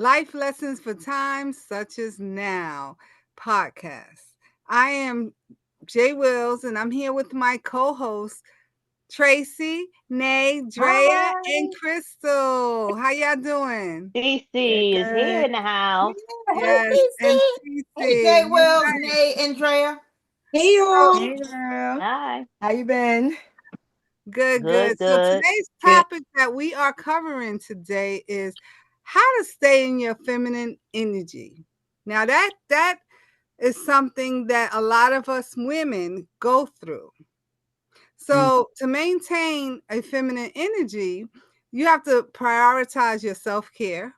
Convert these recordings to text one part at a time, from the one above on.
Life Lessons for Times Such as Now podcast. I am Jay Wills, and I'm here with my co hosts, Tracy, Nay, Drea, and Hi, Crystal. How y'all doing? Good, CC is here good. in the house. Hey, Yes, and DC. Hey, Cece, Jay you Wells, guys. Nay, Andrea. Hey, So y'all. Hey, girl. hi. How you been? good, Good, good. So good. today's Good. topic that we are covering today is how to stay in your feminine energy. Now that is something that a lot of us women go through. Mm, So, to maintain a feminine energy, you have to prioritize your self care,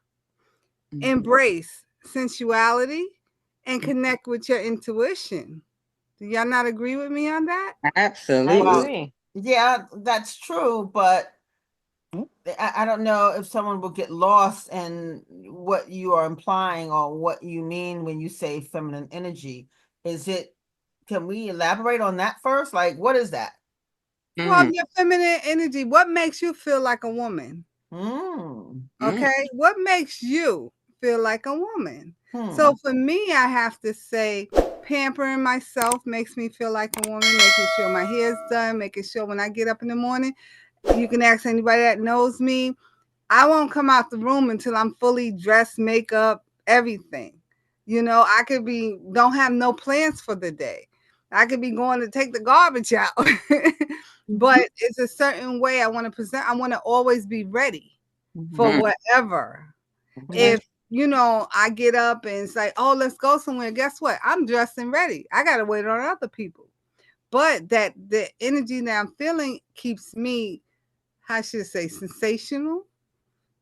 mhm, embrace sensuality, and connect with your intuition. Do y'all not agree with me on that? I Well, absolutely. agree. yeah, that's true, but Mm, I don't know if someone will get lost in what you are implying or what you mean when you say feminine energy. Is it, can we elaborate on that first? Like, what is that? Well, mm, your feminine energy, what makes you feel like a woman? Hmm. mm, Okay. What makes you feel like a woman? So, Hmm. for me, I have to say, pampering myself makes me feel like a woman, making sure my hair's done, making sure when I get up in the morning, you can ask anybody that knows me. I won't come out the room until I'm fully dressed, makeup, everything. I could be don't have no plans for the day. I could be going to take the garbage out. mhm, But it's a certain way I want to present. I want to always be ready for Mhm. mm. whatever. Okay. If I get up and it's like, oh, let's go somewhere. Guess what? I'm dressed and ready. I gotta wait on other people. But that the energy that I'm feeling keeps me, how should I say, sensational,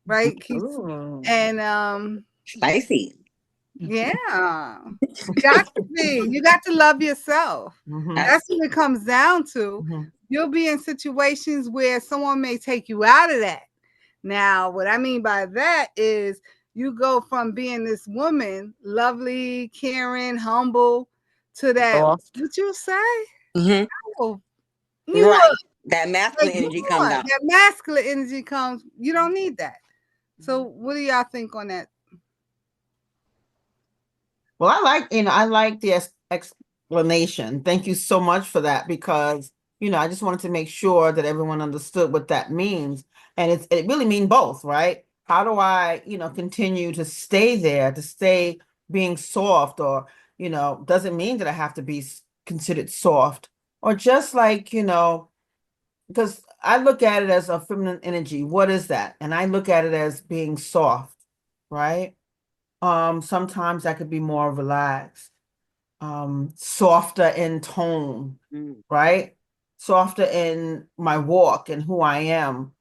right? Keeps Ooh, and spicy. yeah. Got to be. You got to love yourself. Mhm. That's Abs- what it comes down to. Mhm. You'll be in situations where someone may take you out of that. Now, what I mean by that is you go from being this woman, lovely, caring, humble, to that, Soft. what you say? Hmm. Oh, you Right. look That like, masculine come energy comes on. out. That masculine energy comes. You don't need that. So, what do y'all think on that? Well, I like the explanation. Thank you so much for that because, I just wanted to make sure that everyone understood what that means. And it really means both, right? How do I, continue to stay there, to stay being soft or, doesn't mean that I have to be considered soft or just like, because I look at it as a feminine energy. What is that? And I look at it as being soft, right? Sometimes I could be more relaxed, softer in tone, Mm. right? Softer in my walk and who I am.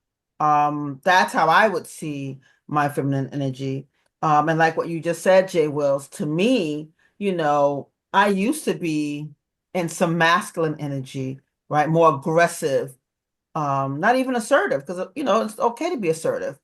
That's how I would see my feminine energy. And like what you just said, Jay Wills, to me, I used to be in some masculine energy, right? More aggressive, not even assertive, because it's okay to be assertive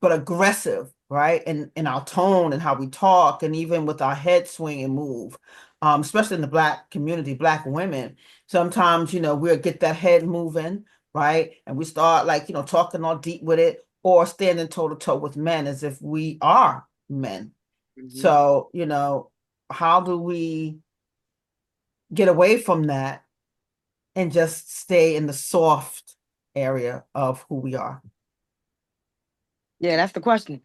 but aggressive, right? In our tone and how we talk, and even with our head swing and move, especially in the Black community, Black women. Sometimes, we'll get that head moving, right? And we start like, talking all deep with it or standing toe to toe with men as if we are men. Mhm. So, how do we get away from that and just stay in the soft area of who we are? Yeah, that's the question.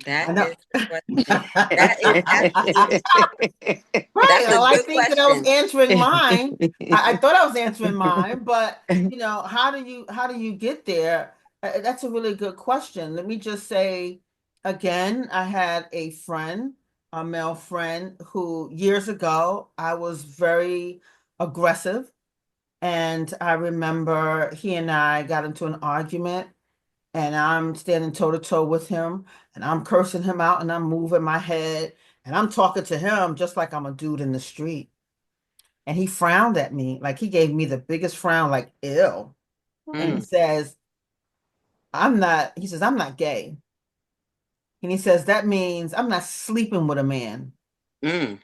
I That know. is the question. That is absolutely, Right. that's a Well, I good think that I was question. answering mine. I thought I was answering mine, but how do you get there? That's a really good question. Let me just say again, I had a friend, a male friend, who years ago I was very aggressive, and I remember he and I got into an argument, and I'm standing toe to toe with him, and I'm cursing him out, and I'm moving my head, and I'm talking to him just like I'm a dude in the street. And he frowned at me, like he gave me the biggest frown, like, ew. And he Mm, says, I'm not gay. And he says, that means I'm not sleeping with a man. mm,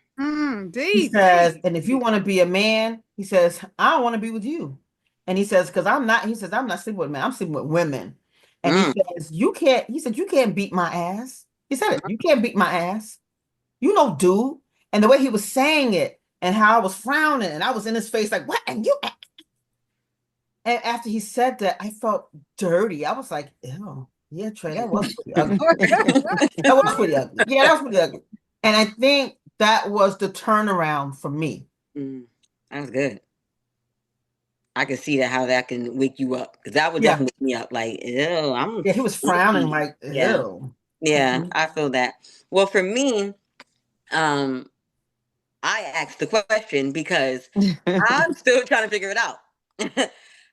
He Deep, says, deep, and if you deep. want to be a man, he says, I don't want to be with you. And he says, I'm not sleeping with men, I'm sleeping with women. And he mm. says, you can't beat my ass. He said it. You can't beat my ass. You know, dude. And the way he was saying it and how I was frowning and I was in his face like, what? And after he said that, I felt dirty. I was like, ew, yeah, Trey, that was pretty ugly. That was pretty ugly. Yeah, that was pretty ugly. And I think that was the turnaround for me. That's good. I can see that how that can wake you up because that would Yeah. definitely wake me up. Like, ew, I'm Yeah, he was frowning sleepy. like, Yeah, ew. yeah, Mhm. I feel that. Well, for me, um, I asked the question because I'm still trying to figure it out.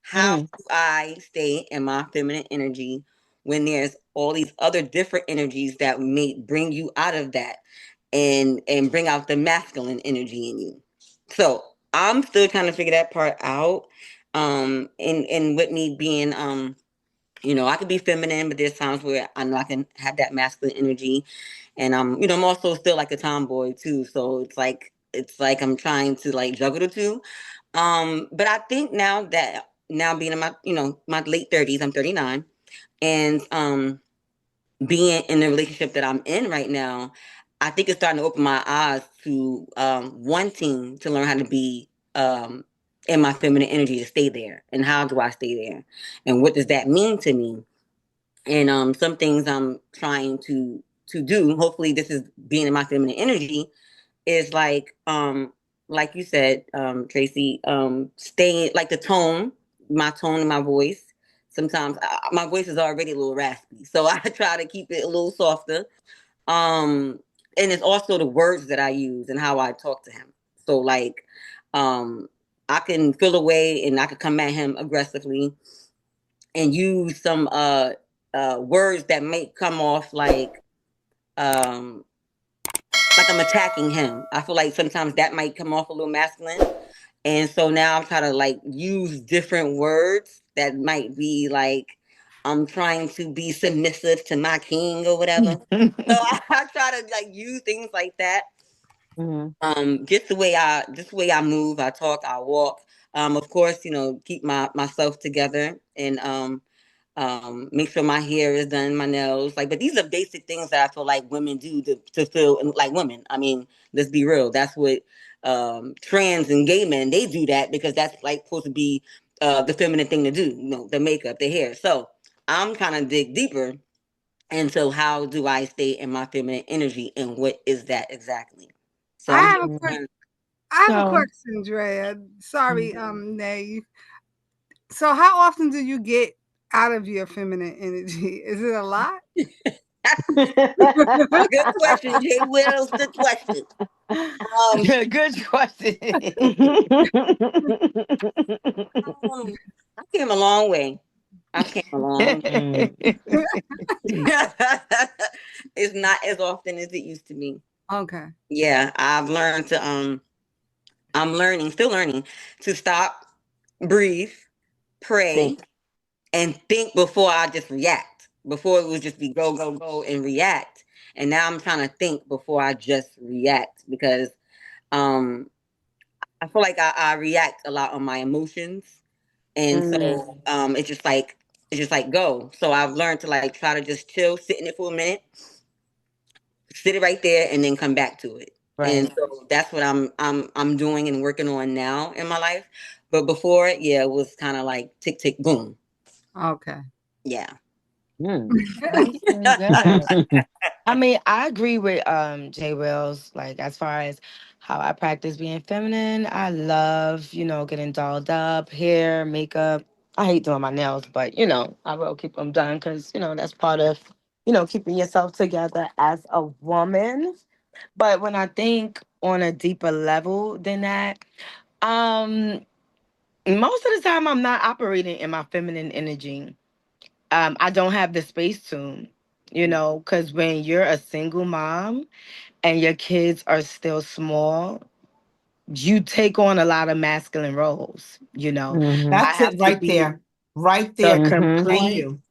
How Mm. do I stay in my feminine energy when there's all these other different energies that may bring you out of that and bring out the masculine energy in you? So I'm still trying to figure that part out. And with me being I could be feminine, but there's times where I know I can have that masculine energy, and I'm also still like a tomboy too. So it's like I'm trying to like juggle the two. But I think now being in my late 30s, I'm 39, and being in the relationship that I'm in right now, I think it's starting to open my eyes to wanting to learn how to be in my feminine energy to stay there, and how do I stay there, and what does that mean to me? And some things I'm trying to do. Hopefully, this is being in my feminine energy. Is like you said, Tracy, staying like my tone in my voice. Sometimes my voice is already a little raspy, so I try to keep it a little softer. Um, and it's also the words that I use and how I talk to him. So um, I can feel away and I could come at him aggressively and use some words that may come off um like I'm attacking him. I feel like sometimes that might come off a little masculine. And so now I'm trying to like use different words that might be like I'm trying to be submissive to my king or whatever. So I try to like use things like that. Mhm. Just the way I move, I talk, I walk. Of course, keep myself together and make sure my hair is done, my nails, but these are basic things that I feel like women do to feel like women. I mean, let's be real. That's what trans and gay men, they do that because that's like supposed to be the feminine thing to do, the makeup, the hair. So I'm trying to dig deeper into how do I stay in my feminine energy and what is that exactly. So I I'm have just a que- trying. I have a So, question, Drea. Sorry, mm. Nay. So how often do you get out of your feminine energy? Is it a lot? Good question, Jay Wills. Good question. Um, Good question. Um, I came a long way. I came a long way. Mm. It's not as often as it used to be. Okay. Yeah, I've learned to I'm learning, still learning to stop, breathe, pray, Think. and think before I just react. Before it would just be go, go, go and react. And now I'm trying to think before I just react because um I feel like I react a lot on my emotions. And so Mm. it's just like go. So I've learned to like try to just chill, sit in it for a minute, sit it right there, and then come back to it. And Right. so that's what I'm doing and working on now in my life. But before, yeah, it was kind of like tick tick boom. Okay. Yeah. Mm. That's really good. I mean, I agree with Jay Wills, like as far as how I practice being feminine. I love, getting dolled up, hair, makeup. I hate doing my nails, but I will keep them done because, that's part of, keeping yourself together as a woman. But when I think on a deeper level than that, um, most of the time I'm not operating in my feminine energy. I don't have the space to, because when you're a single mom and your kids are still small, you take on a lot of masculine roles. Mm-hmm. Mhm. Mm-hmm. Mhm. Mm-hmm. Mhm. That's Okay. it have to right be there. Right the there. Thank complete, you.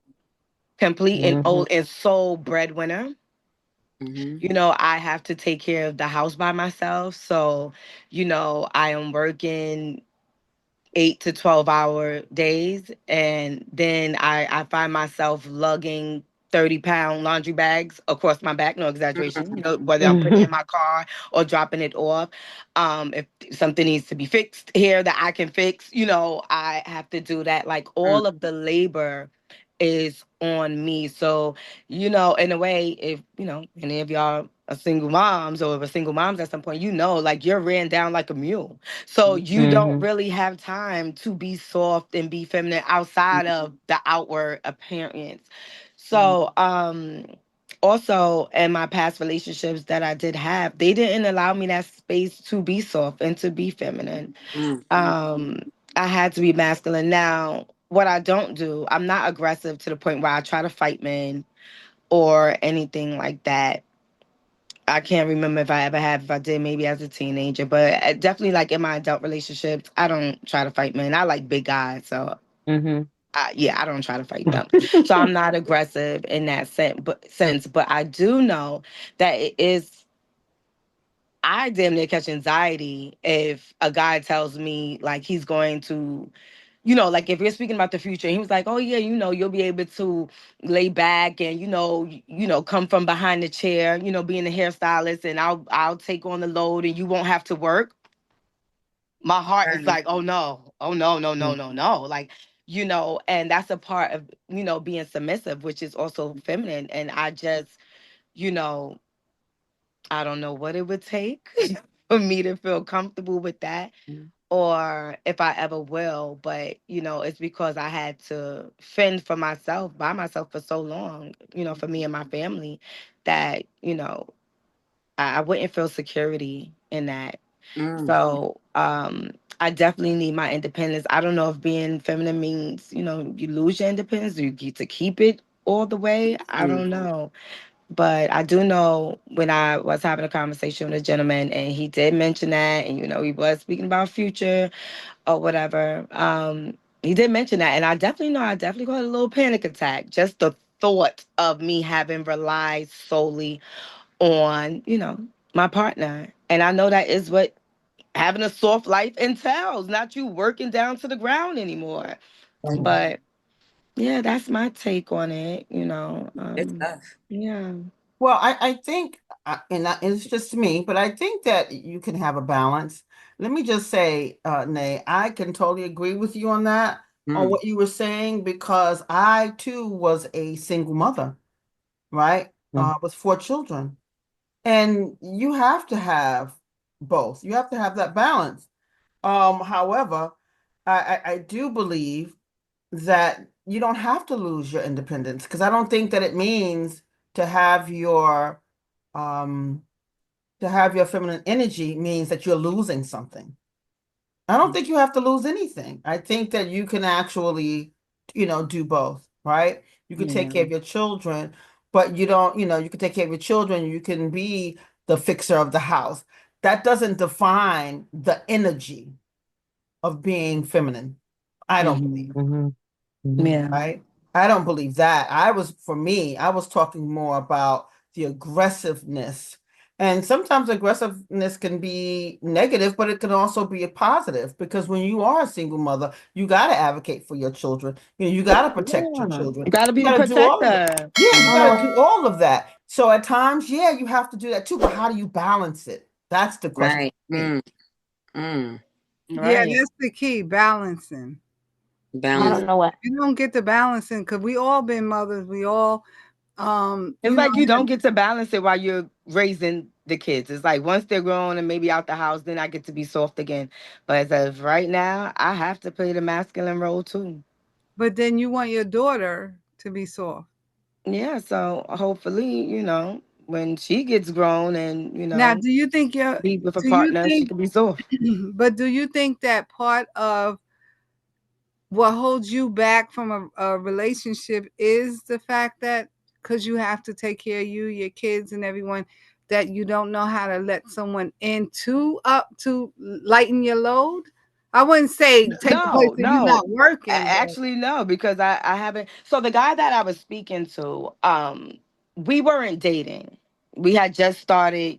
complete and Mhm. old and sole breadwinner. Mhm. I have to take care of the house by myself. So, I am working 8 to 12 hour days, and then I find myself lugging 30-pound laundry bags across my back, no exaggeration, Mm, whether I'm putting it in my car or dropping it off. If something needs to be fixed here that I can fix, I have to do that. Like mm, all of the labor is on me. So, in a way, if, any of y'all are single moms or if a single moms at some point, like you're ran down like a mule. So you don't Mhm. really have time to be soft and be feminine outside of the outward appearance. mm, So, also in my past relationships that I did have, they didn't allow me that space to be soft and to be feminine. mm, um I had to be masculine. Now, what I don't do, I'm not aggressive to the point where I try to fight men or anything like that. I can't remember if I ever have. If I did, maybe as a teenager, but definitely like in my adult relationships, I don't try to fight men. I like big guys, so Mhm. yeah, I don't try to fight them. So I'm not aggressive in that sense, but I do know that it is. I damn near catch anxiety if a guy tells me like he's going to, like if we're speaking about the future, and he was like, "Oh yeah, you'll be able to lay back and come from behind the chair, being a hairstylist, and I'll take on the load, and you won't have to work." My heart is right. like, "Oh no, oh no, no, no, Mhm. no, no!" Like, and that's a part of being submissive, which is also feminine. And I just, you know, I don't know what it would take for me to feel comfortable with that or if I ever will, but it's because I had to fend for myself by myself for so long, for me and my family that, I wouldn't feel security in that. Mm, So, I definitely need my independence. I don't know if being feminine means, you lose your independence or you get to keep it all the way. I mm, don't know. But I do know when I was having a conversation with a gentleman and he did mention that, and he was speaking about future or whatever. He did mention that, and I definitely know I definitely got a little panic attack. Just the thought of me having relied solely on, my partner. And I know that is what having a soft life entails, not you working down to the ground anymore. But yeah, that's my take on it. it's tough. Yeah. Well, I think, it's just me, but I think that you can have a balance. Let me just say, Nay, I can totally agree with you on that, on Mm, what you were saying, because I too was a single mother, right? Mhm. With four children. And you have to have both. You have to have that balance. However, I do believe that you don't have to lose your independence because I don't think that it means to have your um to have your feminine energy means that you're losing something. I don't think you have to lose anything. I think that you can actually, do both, right? You could take care Yeah. of your children, but you don't, you can take care of your children, you can be the fixer of the house. That doesn't define the energy of being feminine. I don't believe. Hmm. Mhm. Mhm. Yeah. Right? I don't believe that. For me, I was talking more about the aggressiveness. And sometimes aggressiveness can be negative, but it can also be a positive because when you are a single mother, you got to advocate for your children. You got to protect your Yeah. children. You gotta You be the got to do all of that. protector. Yeah, you got to mm, do all of that. So at times, yeah, you have to do that too, but how do you balance it? That's the question right. for me. Mm, Yeah, Right. that's the key, balancing. I You balance. don't know what. you don't get the balancing because we all been mothers. We all It's like you don't get to balance it while you're raising the kids. It's like once they're grown and maybe out the house, then I get to be soft again. But as of right now, I have to play the masculine role too. but then you want your daughter to be soft. Yeah, so hopefully, when she gets grown and, Now, do you think you're be with a do you partner, she think can be soft. but do you think that part of what holds you back from a relationship is the fact that because you have to take care of you, your kids, and everyone, that you don't know how to let someone in to up to lighten your load? I wouldn't say take the place No, of you no. not working, but Actually, no, because I haven't. So the guy that I was speaking to, we weren't dating. We had just started,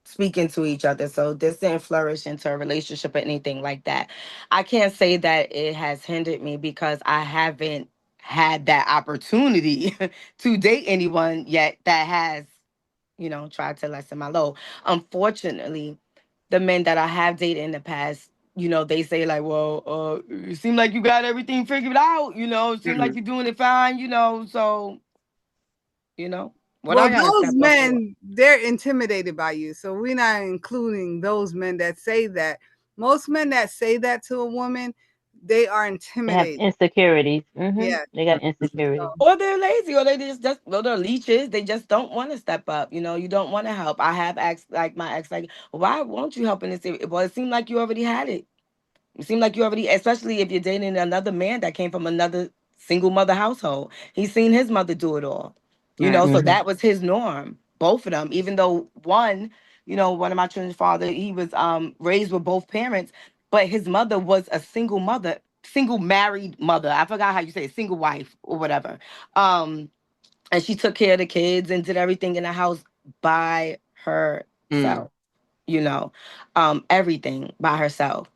speaking to each other. So this didn't flourish into a relationship or anything like that. I can't say that it has hindered me because I haven't had that opportunity to date anyone yet that has, tried to lessen my load. Unfortunately, the men that I have dated in the past, they say like, well, it seems like you got everything figured out, it seems like Mm. you're doing it fine, so, you know, what Well, I gotta those step up for. men, they're intimidated by you. So we're not including those men that say that. Most men that say that to a woman, they are They have intimidated. insecurities. Yes. They got So, insecurities. Or they're lazy, or or they're leeches. They just don't want to step up. You don't want to help. I have asked like my ex, like, why won't you help in this area? Well, it seemed like you already had it. It seemed like you already, especially if you're dating another man that came from another single mother household. He's seen his mother do it all. Right. So Hmm. that was his norm. Both of them, even though one of my children's father, he was raised with both parents, but his mother was a single mother, single married mother. I forgot how you say it, single wife or whatever. Um, and she took care of the kids and did everything in the house by Mm. herself. You know, everything by herself.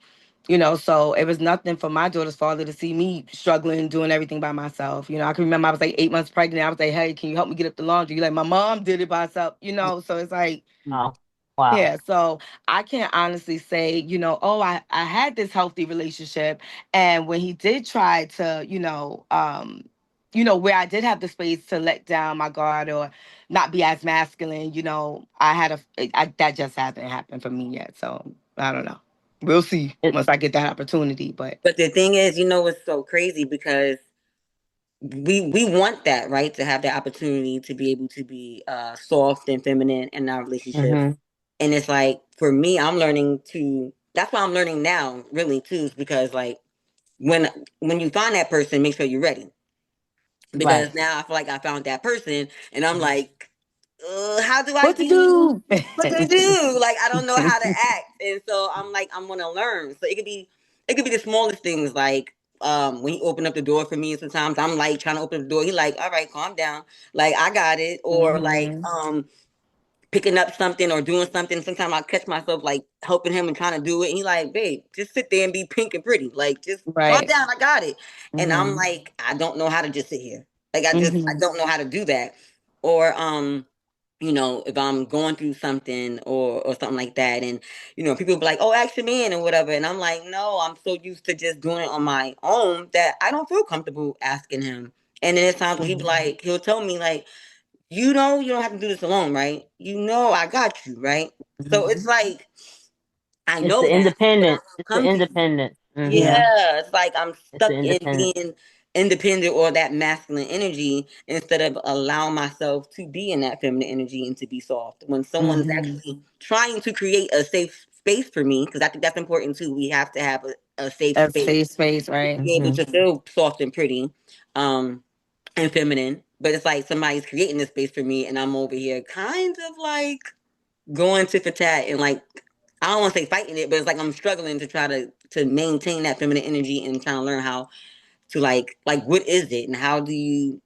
So it was nothing for my daughter's father to see me struggling, doing everything by myself. I can remember I was like 8 months pregnant. I was like, hey, can you help me get up the laundry? Like, my mom did it by herself, So it's like, Wow. Wow. yeah, so I can't honestly say, oh, I had this healthy relationship. And when he did try to, where I did have the space to let down my guard or not be as masculine, I had that just hasn't happened for me yet. So I don't know. We'll see It, once I get that opportunity. But But the thing is, it's so crazy because we want that, right? To have the opportunity to be able to be soft and feminine in our relationships. hmm And it's like for me, I'm learning to. That's why I'm learning now, really, too, is because like when when you find that person, make sure you're ready. Right. Because now I feel like I found that person, and I'm like, how do I what to be? do? What to do? Like I don't know how to act, and so I'm like I'm gonna learn. So it could be the smallest things, like when he opened up the door for me. Sometimes I'm like trying to open the door. He like, all right, calm down, like I got it, or like Hmm. picking up something or doing something. Sometimes I catch myself like helping him and trying to do it. And he like, babe, just sit there and be pink and pretty. Like just calm Right. down. I got it. And I'm Hmm. like, I don't know how to just sit here. Like I Hmm. don't know how to do that. Or if I'm going through something or something like that, and people be like, "Oh, ask your man" or whatever, and I'm like, "No, I'm so used to just doing it on my own that I don't feel comfortable asking him." And then there's times where he'll tell me like, you don't have to do this alone, right? I got you, right? So it's Hmm. like I It's know the that, but I independence. won't It's the come to you. independence. Yeah. Yeah, it's like I'm It's the stuck in independence. being independent or that masculine energy instead of allowing myself to be in that feminine energy and to be soft. When someone's Hmm. actually trying to create a safe space for me, because I think that's important too. We have to have a safe A space safe space, to right? be able Hmm to feel soft and pretty, um, and feminine. But it's like somebody's creating this space for me, and I'm over here kind of like going tit for tat and like I don't want to say fighting it, but it's like I'm struggling to try to maintain that feminine energy and trying to learn how to like what is it and how do you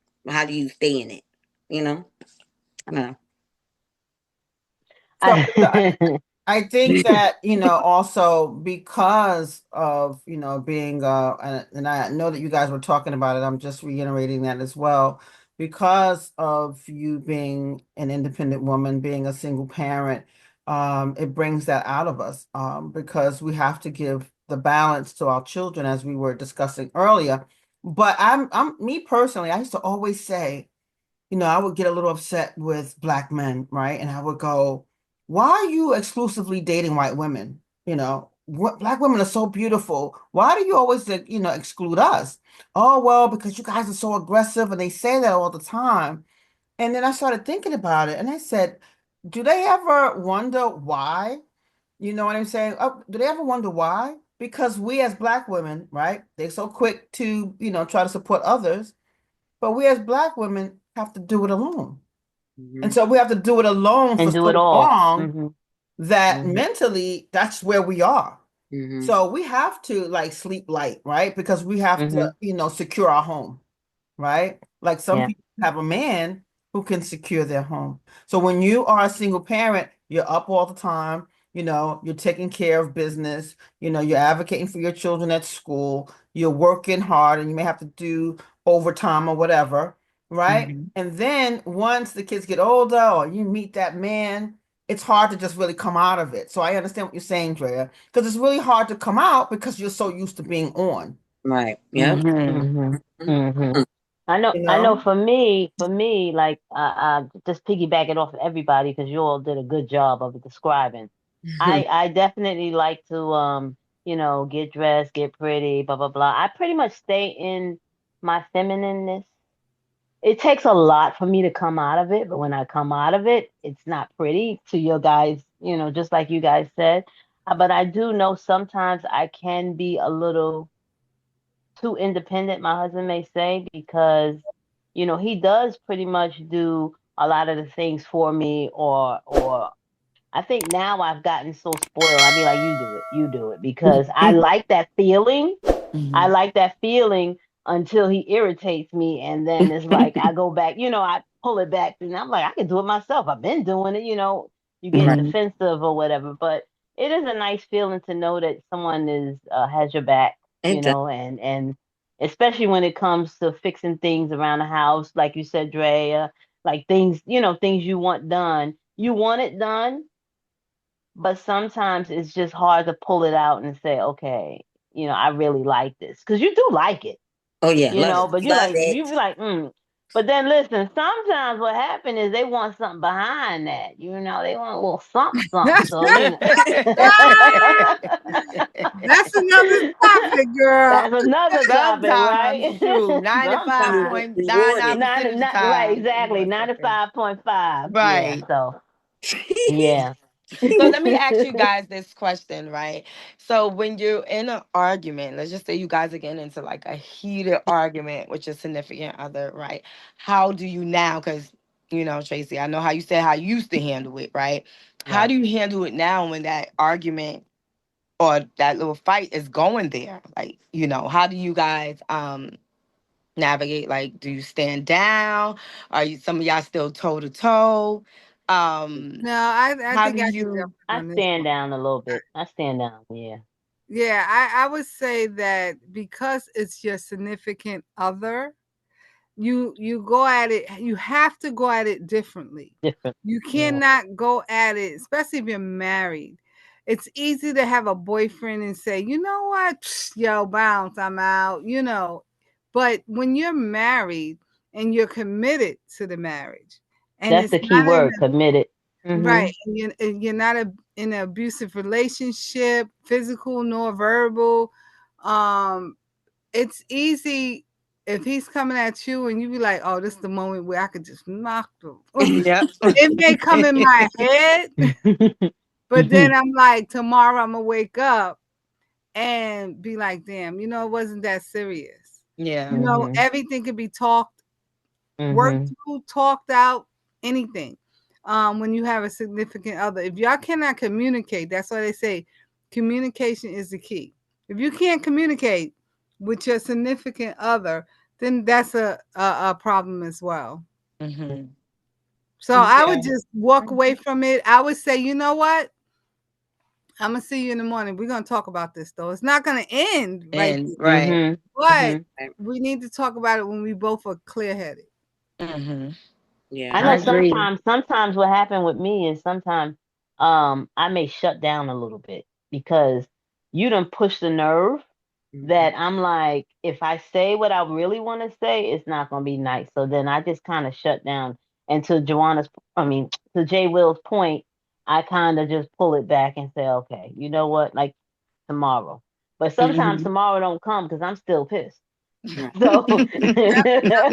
stay in it? You know, I don't know. So I think that, also because of, being, and I know that you guys were talking about it, I'm just reiterating that as well. Because of you being an independent woman, being a single parent, it brings that out of us, because we have to give the balance to our children, as we were discussing earlier. But me personally, I used to always say, I would get a little upset with black men, right? And I would go, why are you exclusively dating white women? What black women are so beautiful. Why do you always, exclude us? Oh, well, because you guys are so aggressive, and they say that all the time. And then I started thinking about it, and I said, do they ever wonder why? You know what I'm saying? Do they ever wonder why? Because we as black women, right? They're so quick to, try to support others, but we as black women have to do it alone. And Hmm. so we have to do it alone for and do it so all. long Hmm that hmm mentally that's where we are. Hmm. So we have to like sleep light, right? Because we have to, hmm secure our home, right? Like some Yeah. people have a man who can secure their home. So when you are a single parent, you're up all the time, you're taking care of business, you're advocating for your children at school, you're working hard, and you may have to do overtime or whatever, right? Mhm. And then once the kids get older or you meet that man, it's hard to just really come out of it. So I understand what you're saying, Drea, because it's really hard to come out because you're so used to being on, Right. Yep. Mhm. Mhm. Mhm. Mm. you I know know? for me, like just piggybacking off of everybody because you all did a good job of describing. I definitely like to get dressed, get pretty, blah blah blah. I pretty much stay in my feminineness. It takes a lot for me to come out of it, but when I come out of it, it's not pretty to your guys, just like you guys said. But I do know sometimes I can be a little too independent, my husband may say, because he does pretty much do a lot of the things for me, or I think now I've gotten so spoiled. I be like, you do it, because I like that feeling. I Mhm. like that feeling until he irritates me, and then it's like I go back, I pull it back, and I'm like, I can do it myself. I've been doing it, you get Right. Mhm. defensive or whatever. But it is a nice feeling to know that someone is has your back, It does. and especially when it comes to fixing things around the house, like you said, Drea, like things, things you want done. You want it done, but sometimes it's just hard to pull it out and say, okay, I really like this, because you do like it, Oh yeah, love it. but Love you it. be like, But then listen, sometimes what happened is they want something behind that, they want a little something, something. So That's another topic, girl. that's another topic, Sometimes, right? shoot, You 95 be Sometimes. point nine rewarded. nine percent of the Not right, time, they exactly. want something. 95.5. Yeah. Right. So yeah. So let me ask you guys this question, right? So when you're in an argument, let's just say you guys are getting into like a heated argument with your significant other, right? How do you now? Because Tracy, I know how you said how you used to handle it, right? How Right. do you handle it now when that argument or that little fight is going there? Like, how do you guys navigate? Like, do you stand down? Are you some of y'all still toe to toe? Um, No, I how do think I can you? jump in I on this stand one. down a little bit. I stand down. Yeah. Yeah, I would say that because it's your significant other, you go at it, you have to go at it differently. Different. You Yeah. cannot go at it, especially if you're married. It's easy to have a boyfriend and say, you know what, yo, bounce, I'm out, But when you're married and you're committed to the marriage, and That's it's the key not in word, committed. right, Mm-hmm. and you're not in an abusive relationship, physical nor verbal, um, it's easy if he's coming at you and you be like, "Oh, this is the moment where I could just knock them." Yep. It may come in my head, but then I'm like, tomorrow I'm gonna wake up and be like, "Damn, it wasn't that serious." Yeah. Everything could be talked, worked Mm-hmm. through, talked out, anything. When you have a significant other, if y'all cannot communicate, that's why they say communication is the key. If you can't communicate with your significant other, then that's a problem as well. Hmm. So I would Yeah. just walk away from it. I would say, you know what? I'm gonna see you in the morning. We're gonna talk about this though. It's not gonna end right And there, right. but Mm-hmm. we need to talk about it when we both are clear headed. Hmm. Yeah. I I know agree. sometimes what happened with me is sometimes I may shut down a little bit because you done push the nerve Mhm. that I'm like, if I say what I really want to say, it's not gonna be nice. So then I just kind of shut down. And to I mean, to Jay Will's point, I kind of just pull it back and say, okay, you know what, like tomorrow. But sometimes Hmm. tomorrow don't come because I'm still pissed. Right. So, so Yep.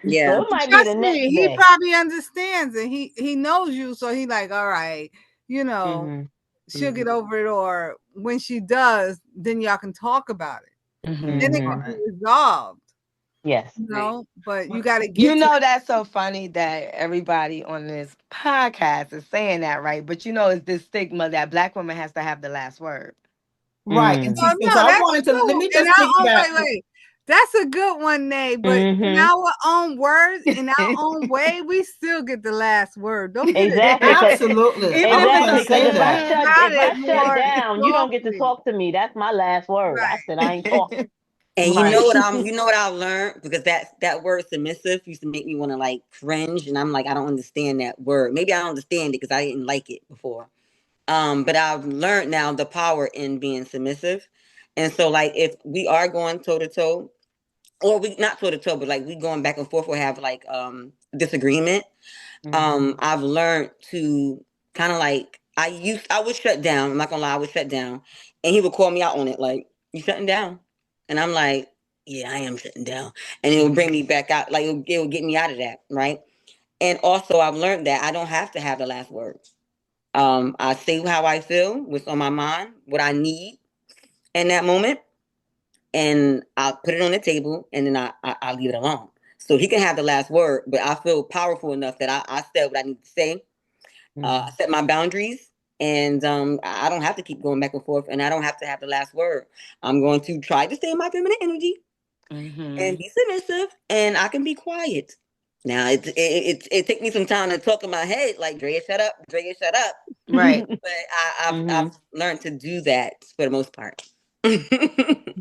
Yeah. it might be the Trust me, next he day. probably understands it. He knows you, so he like, all right, you know, Hmm. she'll Mhm. get over it, or when she does, then y'all can talk about it. Then Hmm. it can Hmm. be resolved, Yes. Right. But you got to You get to know that's so funny that everybody on this podcast is saying that, right? But it's this stigma that black women has to have the last word. Right. And Mm. see, Oh so no, I that's wanted to let true. me In just our own piggyback. wait. That's a good one, Nay. But in Hmm. our own words, in our own way, we still get the last word. Don't get it Exactly. Absolutely. Even I if was it's going Exactly, to a because say if I that. shut about if it I shut more down, you don't get to softly. talk to me. That's my last word. I said I ain't talking. And Right. you know what I learned, because that word submissive used to make me want to like cringe, and I'm like, I don't understand that word. Maybe I don't understand it because I didn't like it before. But I've learned now the power in being submissive. And so like if we are going toe to toe, or we not toe to toe, but like we going back and forth or have like disagreement, I've learned to kind of like I would shut down. I'm not gonna lie, I would shut down, and he would call me out on it, like, you shutting down, and I'm like, yeah, I am shutting down, and it would bring me back out, like it would get me out of that, right? And also, I've learned that I don't have to have the last word. I say how I feel, what's on my mind, what I need in that moment, and I'll put it on the table, and then I leave it alone. So he can have the last word, but I feel powerful enough that I said what I need to say. I set my boundaries, and I don't have to keep going back and forth, and I don't have to have the last word. I'm going to try to stay in my feminine energy and Mm-hmm. be submissive, and I can be quiet. Now it take me some time to talk in my head, like, Drea, shut up, Drea, shut up. Right. But Mm-hmm. I've learned to do that for the most part.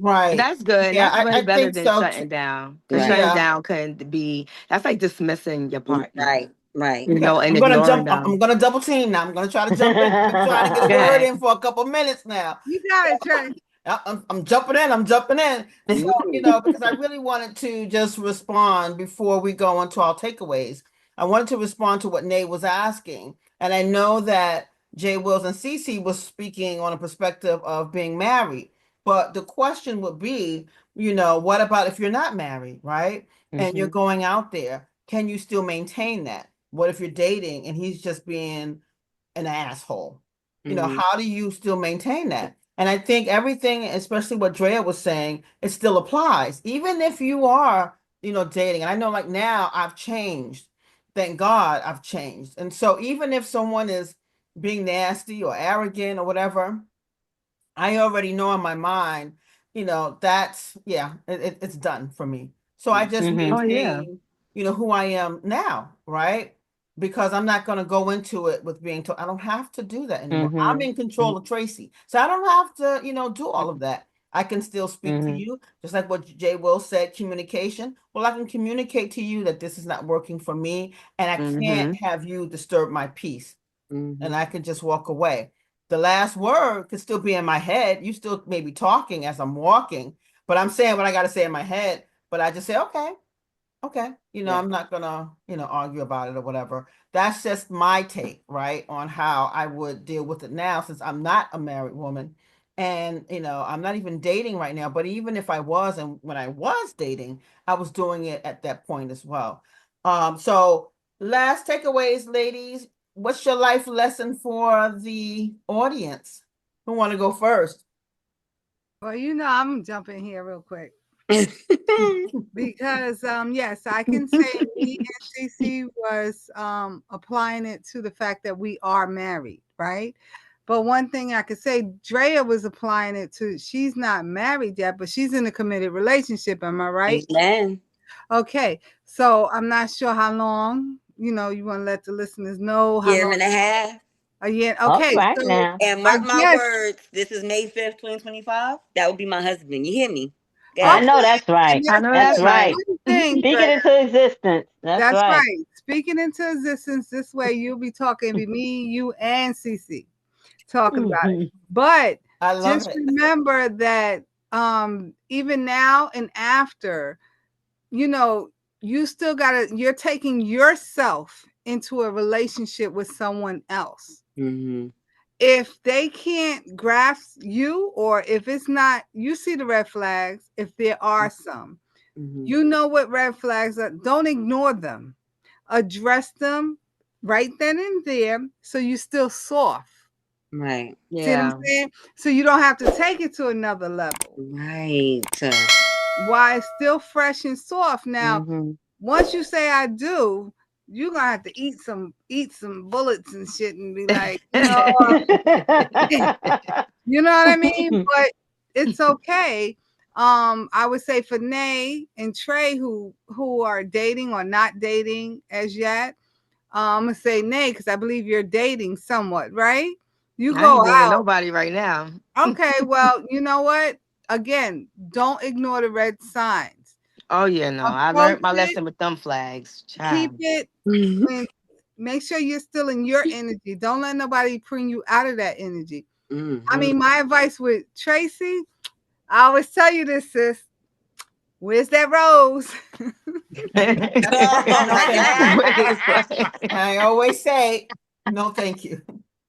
Right. That's good. And Yeah, that's way I better think than so shutting too. down. Because Right, shutting Yeah. down can be, that's like dismissing your partner, right, right. you Okay. know, and I'm gonna ignoring jump. I'm them. gonna double team now. I'm gonna try to jump in. I've been trying to get a Go word ahead. in for a couple minutes now. You got it, Trey. I'm jumping in. I'm jumping in. So, Ooh. because I really wanted to just respond before we go into our takeaways. I wanted to respond to what Nate was asking. And I know that Jay Wills and Cece was speaking on a perspective of being married. But the question would be, what about if you're not married, right? And you're Mm-hmm. going out there, can you still maintain that? What if you're dating and he's just being an asshole? Hmm. How do you still maintain that? And I think everything, especially what Drea was saying, it still applies. Even if you are, dating. And I know like now I've changed. Thank God I've changed. And so even if someone is being nasty or arrogant or whatever, I already know in my mind, that's, yeah, it's done for me. So I just Mm-hmm. Oh, yeah. maintain, who I am now, right? Because I'm not going to go into it with being told, I don't have to do that anymore. I'm Mm-hmm. in control of Tracy. So I don't have to, do all of that. I can still speak to Mm-hmm. you, just like what Jay Will said, communication. Well, I can communicate to you that this is not working for me, and I can't Mm-hmm. have you disturb my peace, and Hmm. I can just walk away. The last word could still be in my head. You still may be talking as I'm walking, but I'm saying what I got to say in my head. But I just say, okay, okay, Yeah. I'm not gonna, argue about it or whatever. That's just my take, right, on how I would deal with it now, since I'm not a married woman, and I'm not even dating right now. But even if I was, and when I was dating, I was doing it at that point as well. So last takeaways, ladies. What's your life lesson for the audience? Who want to go first? Well, I'm jumping here real quick because yes, I can say me and CC was applying it to the fact that we are married, right? But one thing I could say, Drea was applying it to, she's not married yet, but she's in a committed relationship. Am I right? Amen. Okay. So I'm not sure how long, you want to let the listeners know how Year long and a half. a year. All Okay. right So now. And I mark my guess, words, this is May 5th, 2025. That would be my husband. You hear me? Go I ahead. know okay. that's And right. I that's know That's that's good. right. right. One thing, Speak it Drea. into existence. That's That's right. right. Speaking into existence, this way you'll be talking, be me, you, and Cece talking about it. But I love just it. remember that even now and after, you know, you still gotta, you're taking yourself into a relationship with someone else. Mm-hmm. If they can't grasp you, or if it's not, you see the red flags, if there are some, Mm-hmm. you know what red flags are, don't ignore them, address them right then and there, so you still soft. Right. See what I'm Yeah. saying? So you don't have to take it to another level. Right. Why it's still fresh and soft. Now, Mm-hmm. once you say I do, you're gonna have to eat some bullets and shit and be like, you know what I mean? But it's okay. I would say for Nay and Trey, who are dating or not dating as yet, I'm gonna say Nay because I believe you're dating somewhat, right? You I go ain't dating out. nobody right now. Okay, well, you know what? again, don't ignore the red signs. Oh yeah, no. I Approach learned my it, lesson with them flags. keep Child. it, and make sure you're still in your energy. Don't let nobody bring you out of that energy. I Mhm. mean, my advice with Tracy, I always tell you this, sis. Where's that rose? Oh No, my thank you. Wait, what? I always say, no, thank you.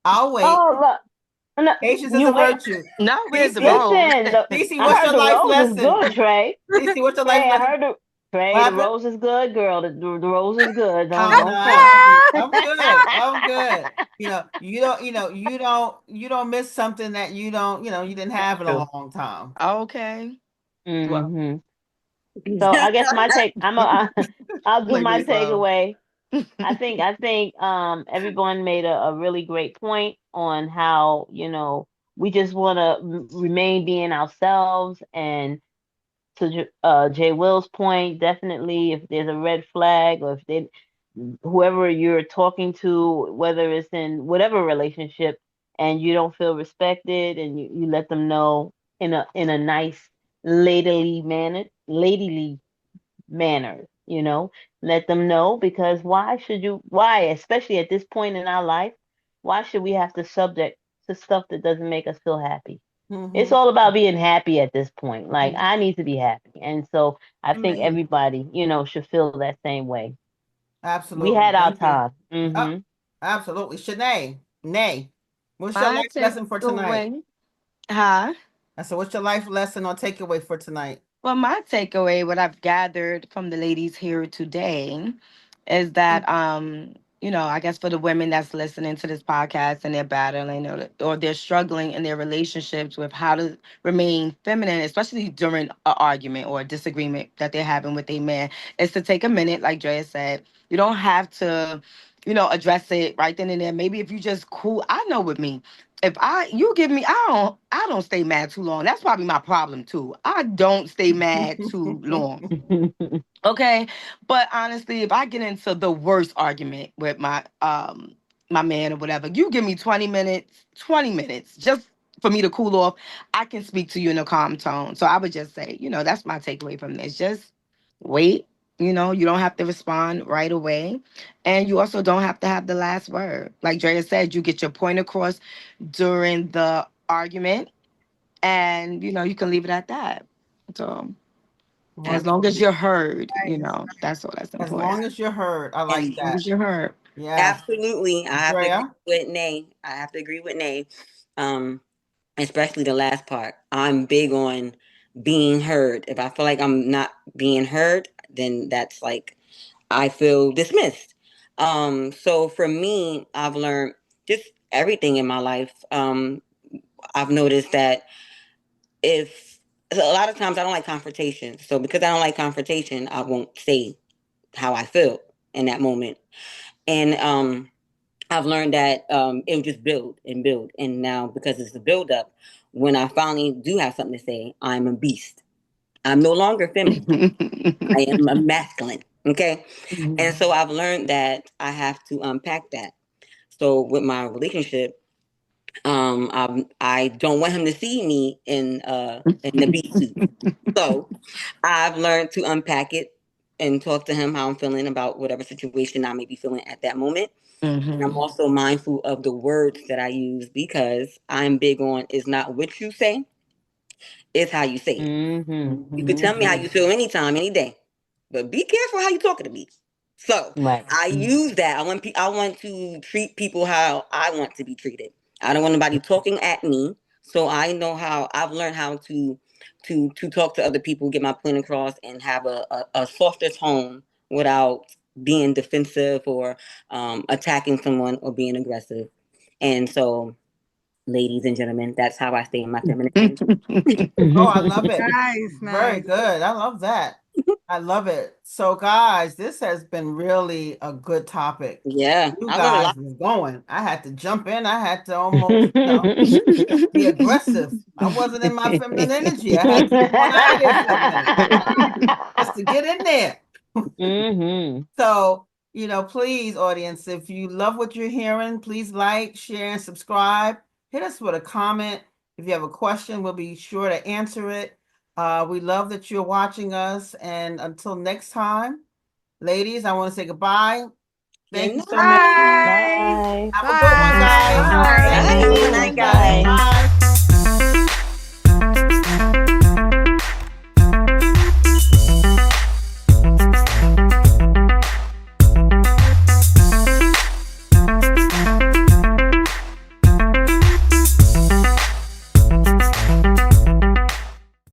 I'll wait. Oh, look. No, Patience is you a wait. virtue. Not where's the DC, rose? Listen, DC, I what's heard your the life rose is lesson? good, Trey. DC, what's your life Trey, I lesson? heard the What Trey, the happened? rose is good, girl. The rose is good. Don't I'm don't fret. not. I'm good. I'm good. You don't miss something that you didn't have in a True. long time. Okay. Well. Hmm. So I guess my take. I'll do Like my me, love. takeaway. I think everyone made a really great point on how we just want to remain being ourselves. And to Jay Will's point, definitely if there's a red flag, or if they whoever you're talking to, whether it's in whatever relationship, and you don't feel respected, and you let them know in a nice ladylike manner, let them know. Because why, especially at this point in our life, why should we have to subject to stuff that doesn't make us feel happy? It's Hmm. all about being happy at this point. Like, Hmm. I need to be happy. And so I think Amen. everybody, should feel that same way. We Absolutely. had our Thank you. time. Yep. Hmm. Absolutely. Shanae, Nay, what's your My life lesson for tonight? takeaway. Huh? I said, what's your life lesson or takeaway for tonight? Well, my takeaway, what I've gathered from the ladies here today, is that I guess for the women that's listening to this podcast and they're battling, or they're struggling in their relationships with how to remain feminine, especially during an argument or a disagreement that they're having with a man, is to take a minute, like Drea said. You don't have to, address it right then and there. Maybe if you just cool, I know with me, if you give me, I don't stay mad too long. That's probably my problem too. I don't stay mad too long. Okay. But honestly, if I get into the worst argument with my man or whatever, you give me 20 minutes just for me to cool off. I can speak to you in a calm tone. So I would just say, that's my takeaway from this. Just wait. You don't have to respond right away. And you also don't have to have the last word. Like Drea said, you get your point across during the argument, and you can leave it at that. So as long Wonderful. as you're heard, Nice. that's all that's As important. long as you're heard, I like And As long that. as you're heard. Yes. absolutely, I have to agree Drea? with Nay. I have to agree with Nay. Um, Especially the last part. I'm big on being heard. If I feel like I'm not being heard, then that's like I feel dismissed. So for me, I've learned just everything in my life. I've noticed that if a lot of times I don't like confrontation. So because I don't like confrontation, I won't say how I feel in that moment. And I've learned that it'll just build and build. And now because it's a build up, when I finally do have something to say, I'm a beast. I'm no longer feminine. I am a masculine. Okay. And so I've learned that I have to unpack that. So with my relationship, I don't want him to see me in the beast suit. So I've learned to unpack it and talk to him how I'm feeling about whatever situation I may be feeling at that moment. And I'm Mhm. also mindful of the words that I use because I'm big on is not what you say, it's how you say it. Hmm. You can tell me how Hmm. you feel anytime, any day, but be careful how you talking to me. So Right. I use that. I want to treat people how I want to be treated. I don't want nobody talking at me. So I know how I've learned how to talk to other people, get my point across, and have a softer tone without being defensive or attacking someone or being aggressive. And so, ladies and gentlemen, that's how I stay in my feminine energy. Oh, I love it. Nice, Very nice. good. I love that. I love it. So, guys, this has been really a good topic. Yeah, You I learned a guys lot. was going. I had to jump in. I had to almost, just be aggressive. I wasn't in my feminine energy. I had to come on out of there for a minute just to get in there. Hmm. So, please, audience, if you love what you're hearing, please like, share, and subscribe. Hit us with a comment. If you have a question, we'll be sure to answer it. We love that you're watching us. And until next time, ladies, I want to say goodbye. Thank Good you so much. night. Bye. Bye. Have a good one, Bye. guys. Bye. Bye. Thank Bye. You Good too. night, you. guys. Bye.